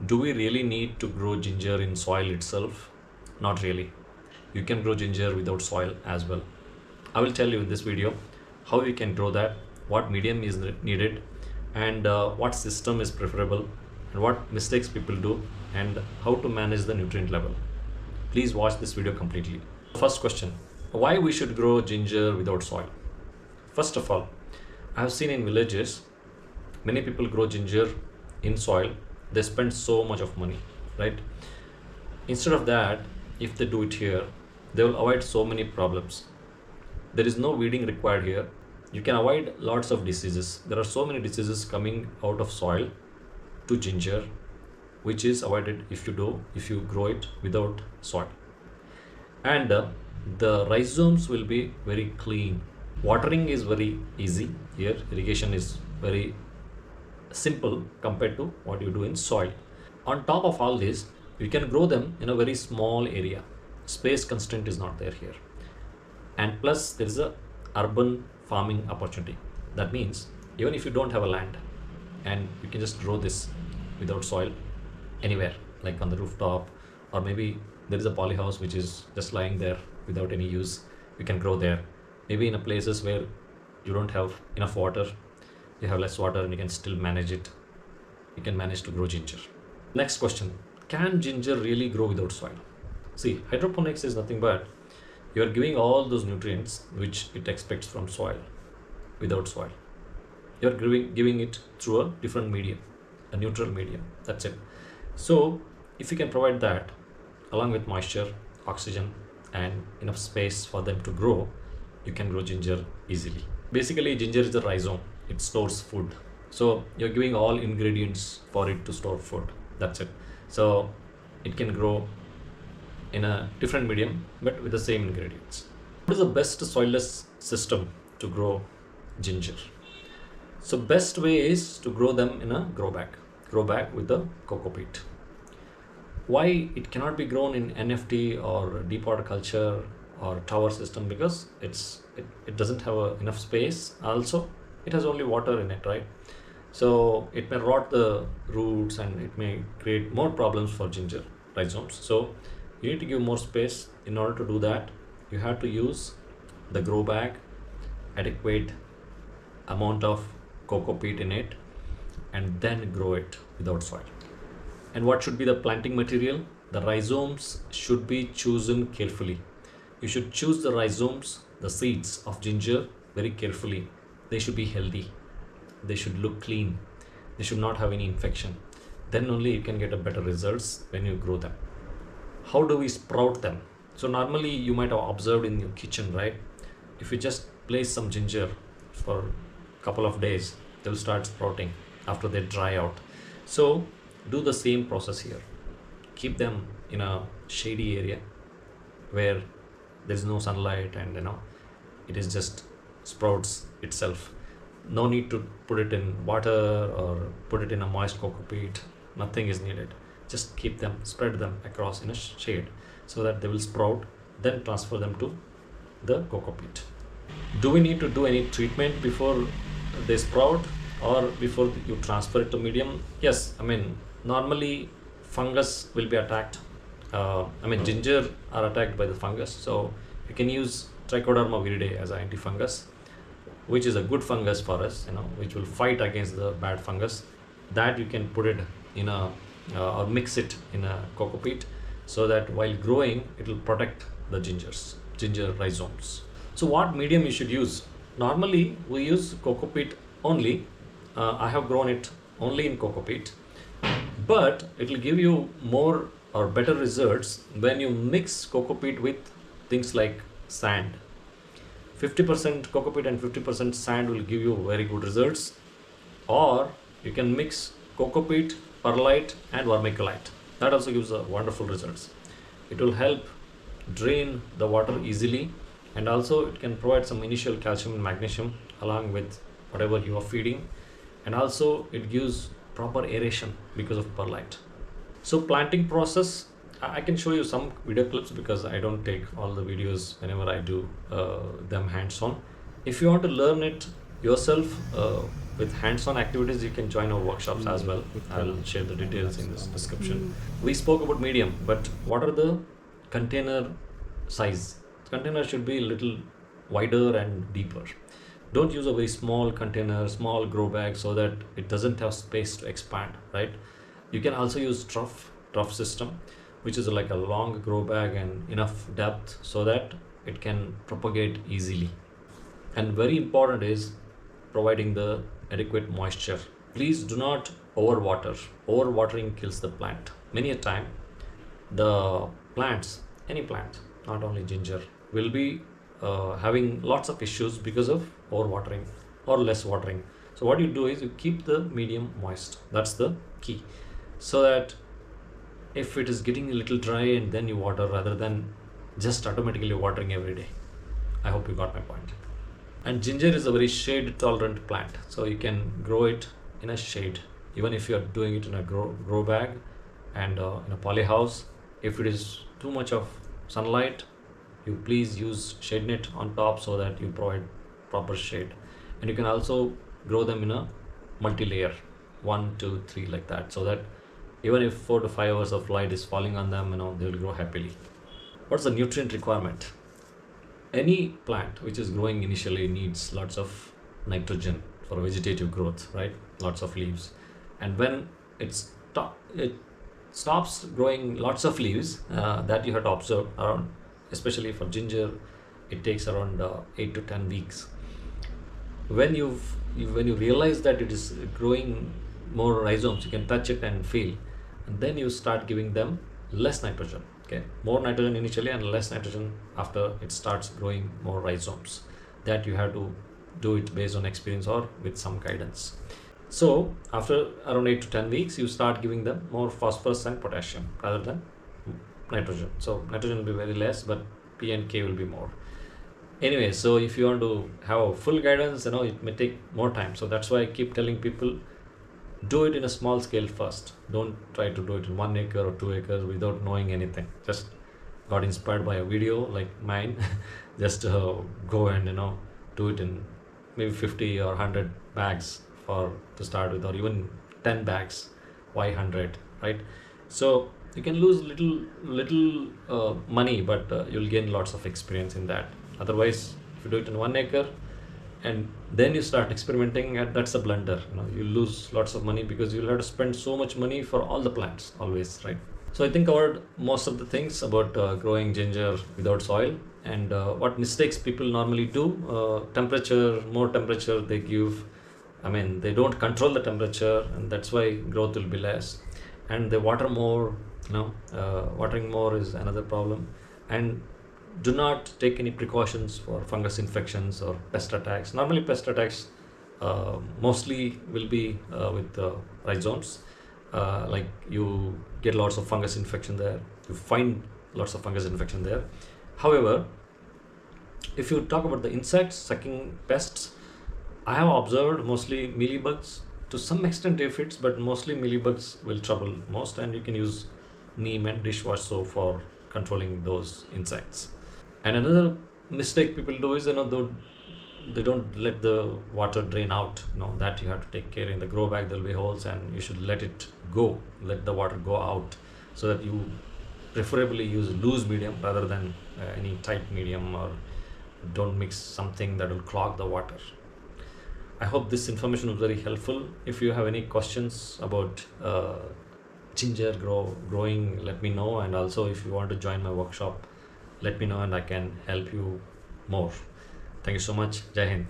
Do we really need to grow ginger in soil itself? Not really. You can grow ginger without soil as well. I will tell you in this video how you can grow that, what medium is needed, and what system is preferable, and what mistakes people do, and how to manage the nutrient level. Please watch this video completely. First question, why we should grow ginger without soil? First of all, I have seen in villages, many people grow ginger in soil. They spend so much of money, right? Instead of that, if they do it here, they will avoid so many problems. There is no weeding required here. You can avoid lots of diseases. There are so many diseases coming out of soil to ginger, which is avoided if you grow it without soil. And the rhizomes will be very clean. Watering is very easy here. Irrigation is very simple compared to what you do in soil. On top of all this, you can grow them in a very small area. Space constraint is not there here. And plus there is a urban farming opportunity. That means even if you don't have a land, and you can just grow this without soil anywhere, like on the rooftop, or maybe there is a poly house which is just lying there without any use. You can grow there. Maybe in a places where you don't have enough water, you have less water, and you can still manage it. You can manage to grow ginger. Next question, can ginger really grow without soil? See, hydroponics is nothing but you are giving all those nutrients which it expects from soil without soil. You are giving it through a different medium, a neutral medium. That's it. So if you can provide that along with moisture, oxygen, and enough space for them to grow, you can grow ginger easily. Basically, ginger is a rhizome. It stores food. So you're giving all ingredients for it to store food. That's it. So it can grow in a different medium but with the same ingredients. What is the best soilless system to grow ginger? So best way is to grow them in a grow bag with the cocopeat. Why it cannot be grown in NFT or deep water culture or tower system? Because it doesn't have enough space. Also it has only water in it, right? So it may rot the roots and it may create more problems for ginger rhizomes. So you need to give more space. In order to do that, you have to use the grow bag, adequate amount of cocopeat in it, and then grow it without soil. And what should be the planting material? The rhizomes should be chosen carefully. You should choose the rhizomes, the seeds of ginger, very carefully. They should be healthy. They should look clean. They should not have any infection. Then only you can get a better results when you grow them. How do we sprout them? So normally you might have observed in your kitchen, right? If you just place some ginger for a couple of days, they will start sprouting after they dry out. So do the same process here. Keep them in a shady area where there is no sunlight, and it is just sprouts itself. No need to put it in water or put it in a moist cocopeat. Nothing is needed. Just keep them, spread them across in a shade so that they will sprout, then transfer them to the cocopeat. Do we need to do any treatment before they sprout or before you transfer it to medium? Yes, normally fungus will be attacked. Ginger are attacked by the fungus, so you can use Trichoderma viridae as an antifungus, which is a good fungus for us, which will fight against the bad fungus. That you can put it in or mix it in a cocopeat, so that while growing it will protect the ginger rhizomes. So what medium you should use? Normally we use cocopeat only. I have grown it only in cocopeat, but it will give you more or better results when you mix cocopeat with things like sand. 50% cocopeat and 50% sand will give you very good results. Or you can mix cocopeat, perlite, and vermiculite. That also gives wonderful results. It will help drain the water easily, and also it can provide some initial calcium and magnesium along with whatever you are feeding, and also it gives proper aeration because of perlite. So planting process, I can show you some video clips because I don't take all the videos whenever I do them hands-on. If you want to learn it yourself, with hands-on activities, you can join our workshops as well. I'll share the details in this description. We spoke about medium, but what are the container size? Container should be a little wider and deeper. Don't use a very small container, small grow bag, so that it doesn't have space to expand, right? You can also use trough system, which is like a long grow bag and enough depth so that it can propagate easily. And very important is providing the adequate moisture. Please do not overwater. Overwatering kills the plant. Many a time, the plants, any plant, not only ginger, will be having lots of issues because of overwatering or less watering. So what you do is you keep the medium moist. That's the key. So that if it is getting a little dry and then you water rather than just automatically watering every day. I hope you got my point. And ginger is a very shade tolerant plant, so you can grow it in a shade. Even if you are doing it in a grow bag and in a poly house, if it is too much of sunlight, you please use shade net on top so that you provide proper shade. And you can also grow them in a multi-layer, 1, 2, 3 like that, so that even if 4 to 5 hours of light is falling on them, they will grow happily. What's the nutrient requirement? Any plant which is growing initially needs lots of nitrogen for vegetative growth, right? Lots of leaves. And when it stops growing lots of leaves, that you have to observe around, especially for ginger, it takes around 8 to 10 weeks. When you realize that it is growing more rhizomes, you can touch it and feel, and then you start giving them less nitrogen. Okay, more nitrogen initially and less nitrogen after it starts growing more rhizomes. That you have to do it based on experience or with some guidance. So after around 8 to 10 weeks, you start giving them more phosphorus and potassium rather than nitrogen. So nitrogen will be very less, but P and K will be more. Anyway, so if you want to have a full guidance, it may take more time. So that's why I keep telling people, do it in a small scale first. Don't try to do it in 1 acre or 2 acres without knowing anything. Just got inspired by a video like mine. Just go and do it in maybe 50 or 100 bags to start with, or even 10 bags. Why 100, right? So you can lose little money, but you'll gain lots of experience in that. Otherwise, if you do it in 1 acre and then you start experimenting, and that's a blunder. You lose lots of money because you'll have to spend so much money for all the plants always, right? So I think covered most of the things about growing ginger without soil, and what mistakes people normally do. More temperature they give. They don't control the temperature, and that's why growth will be less. And they water more. Watering more is another problem. And do not take any precautions for fungus infections or pest attacks. Normally pest attacks mostly will be with rhizomes. Like you get lots of fungus infection there. You find lots of fungus infection there. However, if you talk about the insects, sucking pests, I have observed mostly mealybugs, to some extent aphids, but mostly mealybugs will trouble most, and you can use neem and dishwash soap for controlling those insects. And another mistake people do is they don't let the water drain out. That you have to take care. In the grow bag there will be holes, and you should let the water go out, so that you preferably use loose medium rather than any tight medium, or don't mix something that will clog the water. I hope this information was very helpful. If you have any questions about ginger growing, let me know. And also if you want to join my workshop, let me know and I can help you more. Thank you so much. Jai Hind.